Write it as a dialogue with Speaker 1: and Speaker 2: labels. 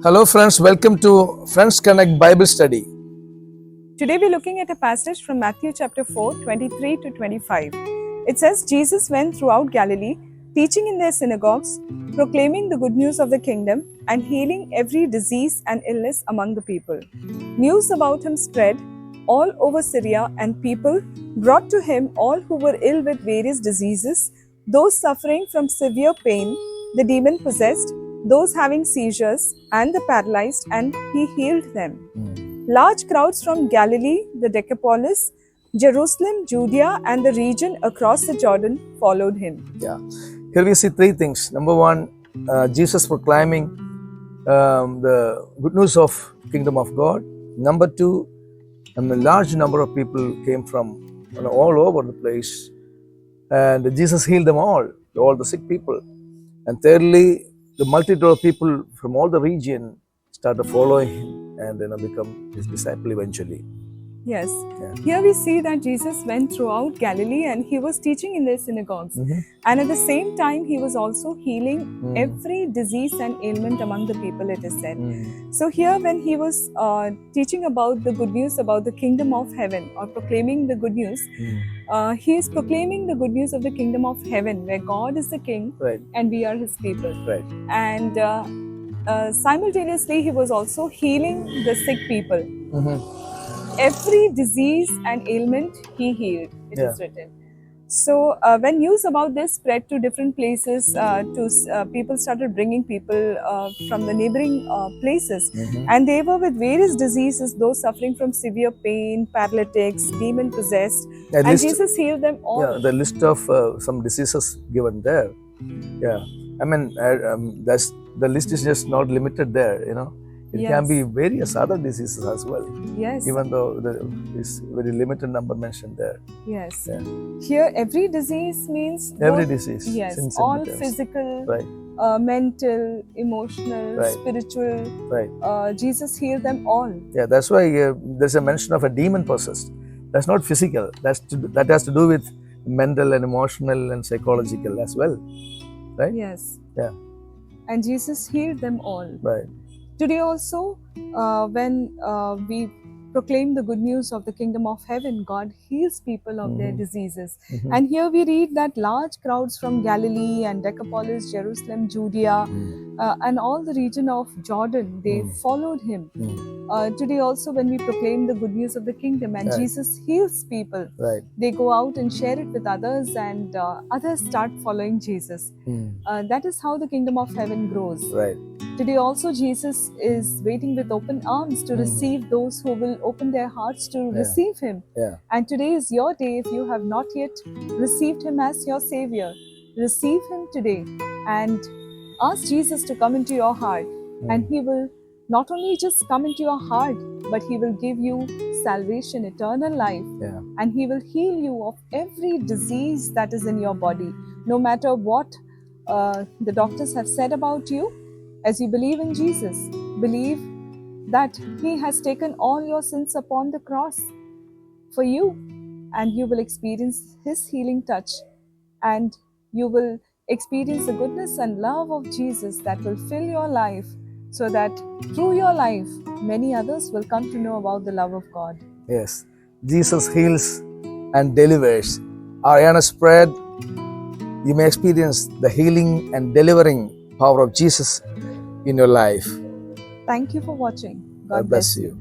Speaker 1: Hello, friends. Welcome to Friends Connect Bible Study.
Speaker 2: Today we're looking at a passage from Matthew chapter 4, 23 to 25. It says, Jesus went throughout Galilee, teaching in their synagogues, proclaiming the good news of the kingdom, and healing every disease and illness among the people. News about him spread all over Syria, and people brought to him all who were ill with various diseases, those suffering from severe pain, the demon possessed, those having seizures, and the paralyzed, and he healed them. Large crowds from Galilee, the Decapolis, Jerusalem, Judea, and the region across the Jordan followed him.
Speaker 1: Yeah. Here we see three things. Number one, Jesus proclaiming the good news of kingdom of God. Number two, a large number of people came from all over the place, and Jesus healed them all the sick people. And thirdly, the multitude of people from all the region started following him and become his disciple eventually.
Speaker 2: Yes.
Speaker 1: Yeah.
Speaker 2: Here we see that Jesus went throughout Galilee and he was teaching in their synagogues. And at the same time, he was also healing every disease and ailment among the people, it is said. So here when he was teaching about the good news about the kingdom of heaven or proclaiming the good news, he is proclaiming the good news of the kingdom of heaven where God is the king
Speaker 1: Right.
Speaker 2: and we are his people.
Speaker 1: Right.
Speaker 2: And simultaneously, he was also healing the sick people. Every disease and ailment he healed, it is written. So when news about this spread to different places, people started bringing people from the neighboring places, and they were with various diseases, those suffering from severe pain, paralytics, demon possessed, and Jesus healed them all.
Speaker 1: Yeah, the list of some diseases given there. Yeah, I mean, that's the list is just not limited there. It can be various other diseases as well.
Speaker 2: Yes.
Speaker 1: Even though there is very limited number mentioned there.
Speaker 2: Yes.
Speaker 1: Yeah.
Speaker 2: Here, every disease means
Speaker 1: every disease.
Speaker 2: Yes, all physical,
Speaker 1: right.
Speaker 2: Mental, emotional, spiritual.
Speaker 1: Right.
Speaker 2: Jesus healed them all.
Speaker 1: Yeah, that's why there's a mention of a demon possessed. That's not physical. That has to do with mental and emotional and psychological as well. Right?
Speaker 2: Yes.
Speaker 1: Yeah.
Speaker 2: And Jesus healed them all.
Speaker 1: Right.
Speaker 2: Today also, when we proclaim the good news of the kingdom of heaven, God heals people of their diseases. And here we read that large crowds from Galilee and Decapolis, Jerusalem, Judea, and all the region of Jordan, they followed him. Today also, when we proclaim the good news of the kingdom and Jesus heals people, they go out and share it with others, and others start following Jesus. That is how the kingdom of heaven grows.
Speaker 1: Right.
Speaker 2: Today also Jesus is waiting with open arms to receive those who will open their hearts to receive him. And today is your day. If you have not yet received him as your savior, receive him today and ask Jesus to come into your heart. And he will not only just come into your heart, but he will give you salvation, eternal life. And he will heal you of every disease that is in your body, no matter what the doctors have said about you. As you believe in Jesus, believe that he has taken all your sins upon the cross for you, and you will experience his healing touch, and you will experience the goodness and love of Jesus that will fill your life, so that through your life, many others will come to know about the love of God.
Speaker 1: Yes, Jesus heals and delivers. Our earnest prayer, you may experience the healing and delivering power of Jesus in your life.
Speaker 2: Thank you for watching. God bless you.